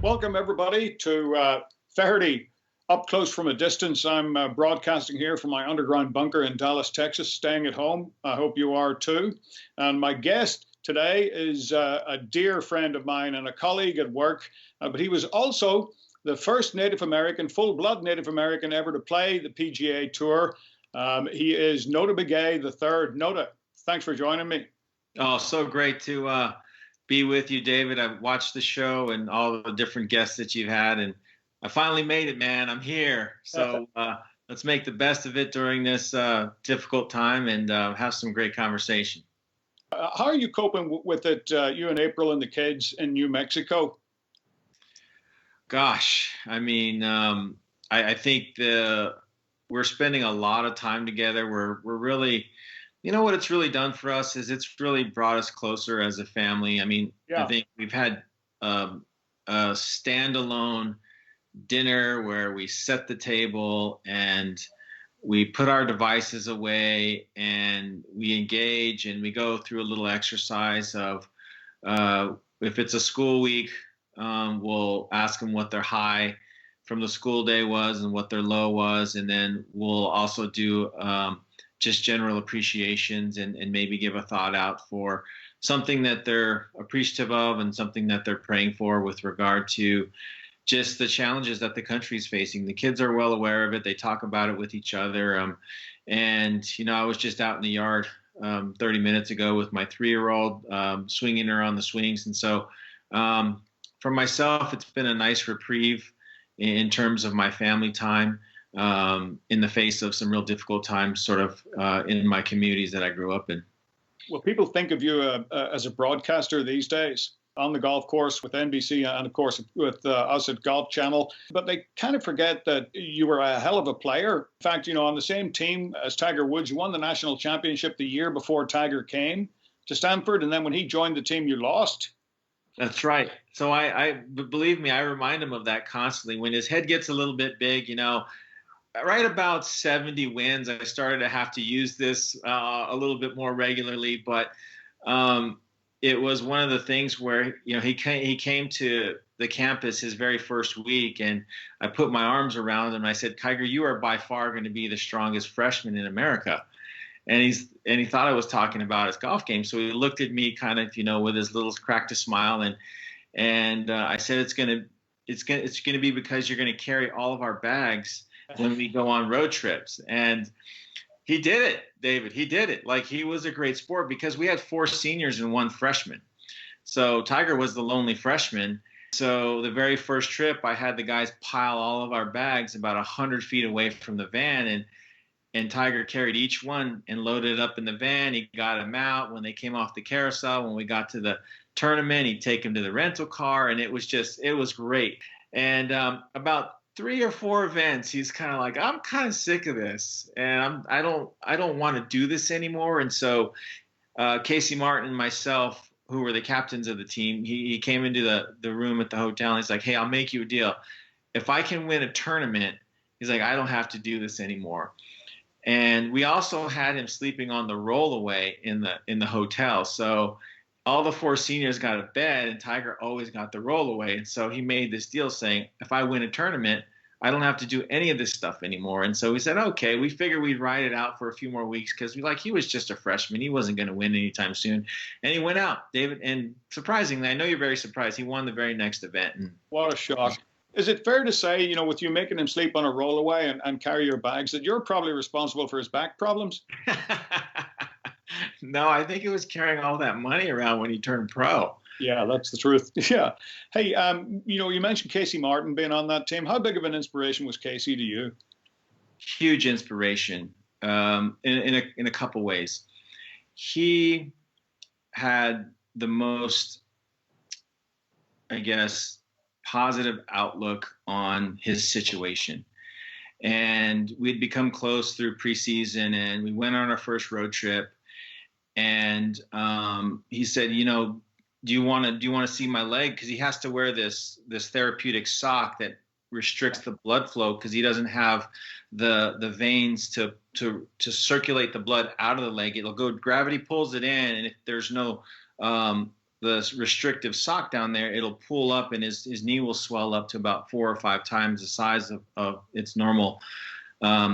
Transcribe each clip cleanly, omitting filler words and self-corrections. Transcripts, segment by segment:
Welcome, everybody, to Feherty, up close from a distance. I'm broadcasting here from my underground bunker in Dallas, Texas, staying at home. I hope you are too. And my guest today is a dear friend of mine and a colleague at work, but he was also the first Native American, full-blood Native American ever to play the PGA Tour. He is Notah Begay III. Notah, thanks for joining me. Oh, so great to be with you, David. I've watched the show and all the different guests that you've had, and I finally made it, man. I'm here. So let's make the best of it during this difficult time and have some great conversation. How are you coping with it, you and April and the kids in New Mexico? Gosh, I mean, I think we're spending a lot of time together. We're really, you know what it's really done for us is it's really brought us closer as a family. I mean, I think we've had a standalone dinner where we set the table and we put our devices away and we engage and we go through a little exercise of if it's a school week, we'll ask them what their high from the school day was and what their low was, and then we'll also do just general appreciations and maybe give a thought out for something that they're appreciative of and something that they're praying for with regard to just the challenges that the country is facing. The kids are well aware of it. They talk about it with each other. And, you know, I was just out in the yard 30 minutes ago with my 3-year-old, swinging her on the swings. And so for myself, it's been a nice reprieve in terms of my family time. In the face of some real difficult times sort of in my communities that I grew up in. Well, people think of you as a broadcaster these days on the golf course with NBC and, of course, with us at Golf Channel. But they kind of forget that you were a hell of a player. In fact, you know, on the same team as Tiger Woods, you won the national championship the year before Tiger came to Stanford. And then when he joined the team, you lost. That's right. So I believe me, I remind him of that constantly. When his head gets a little bit big, you know, right about 70 wins, I started to have to use this a little bit more regularly. But it was one of the things where, you know, he came to the campus his very first week, and I put my arms around him and I said, "Tiger, you are by far going to be the strongest freshman in America." And he thought I was talking about his golf game, so he looked at me kind of, you know, with his little cracked a smile, and I said, "It's going to be because you're going to carry all of our bags when we go on road trips." And he did it, David. He did it. Like, he was a great sport because we had 4 seniors and 1 freshman. So Tiger was the lonely freshman. So the very first trip, I had the guys pile all of our bags about 100 feet away from the van, and Tiger carried each one and loaded it up in the van. He got them out when they came off the carousel. When we got to the tournament, he'd take them to the rental car, and it was great. And about 3 or 4 events, he's kind of like, "I'm kind of sick of this, and I don't want to do this anymore." And so Casey Martin and myself, who were the captains of the team, he came into the room at the hotel, and he's like, "Hey, I'll make you a deal. If I can win a tournament," he's like, "I don't have to do this anymore." And we also had him sleeping on the rollaway in the hotel. So all the 4 seniors got a bed, and Tiger always got the rollaway. And so he made this deal saying, "If I win a tournament, I don't have to do any of this stuff anymore." And so we said, okay. We figured we'd ride it out for a few more weeks because he was just a freshman. He wasn't going to win anytime soon. And he went out, David. And surprisingly, I know you're very surprised, he won the very next event. What a shock. Is it fair to say, you know, with you making him sleep on a rollaway and carry your bags, that you're probably responsible for his back problems? No, I think it was carrying all that money around when he turned pro. Yeah, that's the truth. Yeah. Hey, you know, you mentioned Casey Martin being on that team. How big of an inspiration was Casey to you? Huge inspiration in a couple ways. He had the most, I guess, positive outlook on his situation. And we'd become close through preseason, and we went on our first road trip. And he said, "You know, do you want to see my leg?" Because he has to wear this therapeutic sock that restricts the blood flow because he doesn't have the veins to circulate the blood out of the leg. It'll go, gravity pulls it in, and if there's no the restrictive sock down there, it'll pull up and his knee will swell up to about 4 or 5 times the size of its normal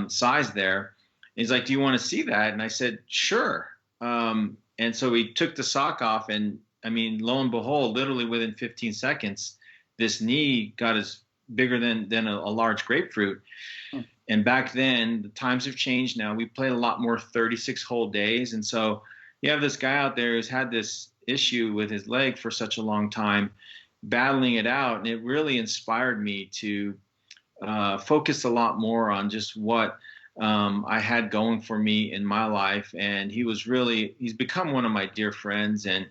size there. And he's like, do you want to see that? And I said, sure. And so we took the sock off, and I mean, lo and behold, literally within 15 seconds, this knee got as bigger than a large grapefruit. And back then, the times have changed now. We played a lot more 36-hole days. And so you have this guy out there who's had this issue with his leg for such a long time, battling it out. And it really inspired me to focus a lot more on just what I had going for me in my life. And he's become one of my dear friends. And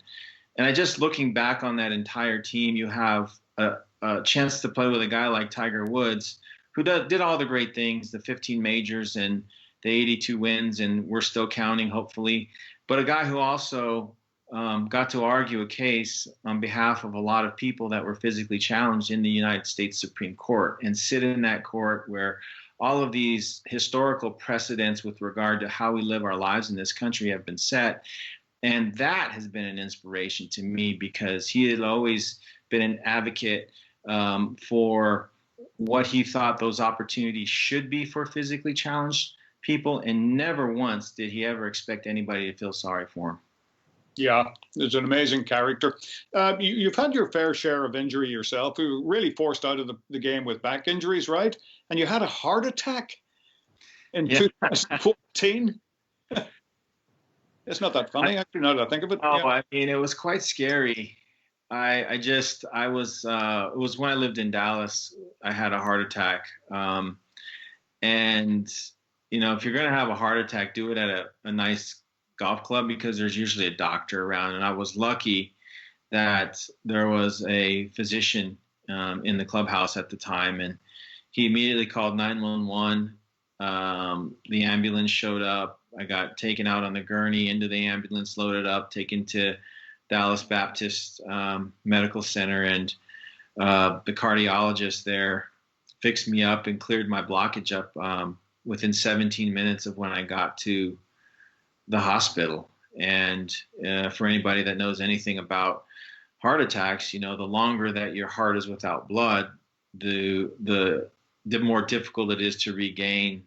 I just, looking back on that entire team, you have a chance to play with a guy like Tiger Woods, who did all the great things, the 15 majors and the 82 wins, and we're still counting, hopefully. But a guy who also got to argue a case on behalf of a lot of people that were physically challenged in the United States Supreme Court, and sit in that court where all of these historical precedents with regard to how we live our lives in this country have been set. And that has been an inspiration to me, because he had always been an advocate for what he thought those opportunities should be for physically challenged people, and never once did he ever expect anybody to feel sorry for him. Yeah, he's an amazing character. You've had your fair share of injury yourself. You were really forced out of the game with back injuries, right? And you had a heart attack in 2014. It's not that funny, actually, now that I think of it. Oh, yeah. I mean, it was quite scary. It was when I lived in Dallas, I had a heart attack. And, you know, if you're going to have a heart attack, do it at a nice golf club, because there's usually a doctor around. And I was lucky that there was a physician in the clubhouse at the time, and he immediately called 911. The ambulance showed up. I got taken out on the gurney, into the ambulance, loaded up, taken to Dallas Baptist Medical Center, and the cardiologist there fixed me up and cleared my blockage up within 17 minutes of when I got to the hospital. And for anybody that knows anything about heart attacks, you know, the longer that your heart is without blood, the more difficult it is to regain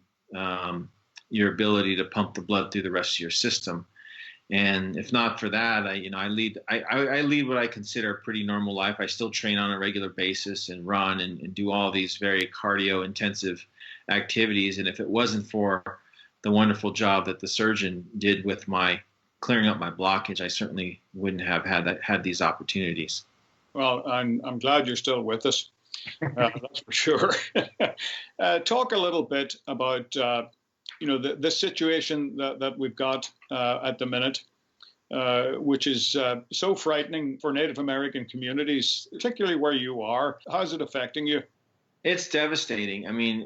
your ability to pump the blood through the rest of your system. And if not for that, I lead what I consider a pretty normal life. I still train on a regular basis and run and do all these very cardio intensive activities. And if it wasn't for the wonderful job that the surgeon did with my clearing up my blockage, I certainly wouldn't have had these opportunities. Well, I'm glad you're still with us. That's for sure. Talk a little bit about the situation that we've got at the minute, which is so frightening for Native American communities, particularly where you are. How's it affecting you? It's devastating. I mean,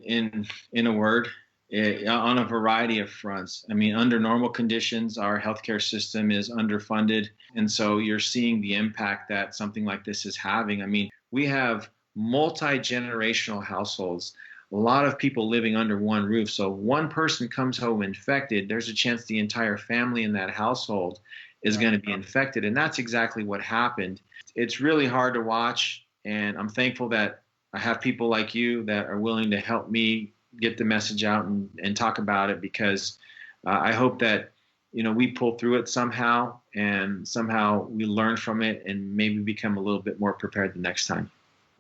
in a word, on a variety of fronts. I mean, under normal conditions, our healthcare system is underfunded. And so you're seeing the impact that something like this is having. I mean, we have multi-generational households, a lot of people living under one roof. So one person comes home infected, there's a chance the entire family in that household is going to be infected. And that's exactly what happened. It's really hard to watch. And I'm thankful that I have people like you that are willing to help me get the message out and talk about it, because I hope that, we pull through it somehow, and somehow we learn from it and maybe become a little bit more prepared the next time.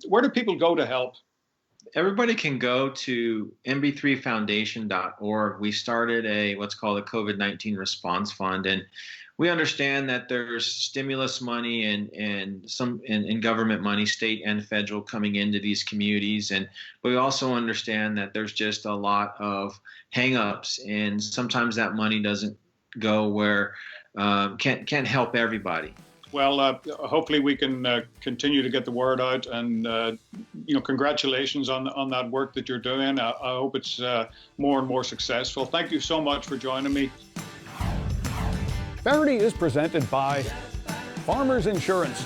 Where do people go to help? Everybody can go to nb3foundation.org. We started what's called a COVID-19 response fund, and we understand that there's stimulus money and government money, state and federal, coming into these communities, but we also understand that there's just a lot of hangups, and sometimes that money doesn't go where can't help everybody. Well, hopefully we can continue to get the word out, and congratulations on that work that you're doing. I hope it's more and more successful. Thank you so much for joining me. Feherty is presented by Farmers Insurance.